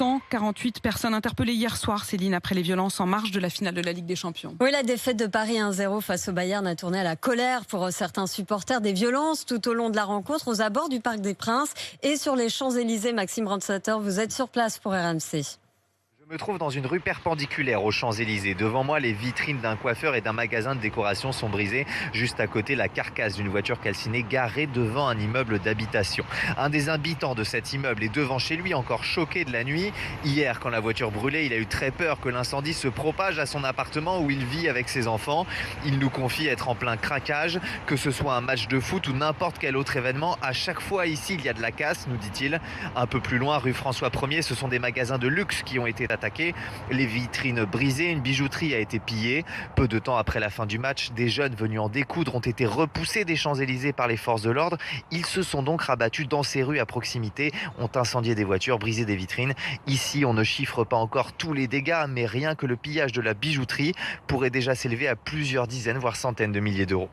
148 personnes interpellées hier soir, Céline, après les violences en marge de la finale de la Ligue des Champions. Oui, la défaite de Paris 1-0 face au Bayern a tourné à la colère pour certains supporters. Des violences tout au long de la rencontre aux abords du Parc des Princes et sur les Champs-Élysées. Maxime Brandstatter, vous êtes sur place pour RMC. Je me trouve dans une rue perpendiculaire aux Champs-Élysées. Devant moi, les vitrines d'un coiffeur et d'un magasin de décoration sont brisées. Juste à côté, la carcasse d'une voiture calcinée garée devant un immeuble d'habitation. Un des habitants de cet immeuble est devant chez lui, encore choqué de la nuit. Hier, quand la voiture brûlait, il a eu très peur que l'incendie se propage à son appartement où il vit avec ses enfants. Il nous confie être en plein craquage, que ce soit un match de foot ou n'importe quel autre événement. À chaque fois ici, il y a de la casse, nous dit-il. Un peu plus loin, rue François 1er, ce sont des magasins de luxe qui ont été attaqués. Les vitrines brisées, une bijouterie a été pillée. Peu de temps après la fin du match, des jeunes venus en découdre ont été repoussés des Champs-Élysées par les forces de l'ordre. Ils se sont donc rabattus dans ces rues à proximité, ont incendié des voitures, brisé des vitrines. Ici, on ne chiffre pas encore tous les dégâts, mais rien que le pillage de la bijouterie pourrait déjà s'élever à plusieurs dizaines, voire centaines de milliers d'euros.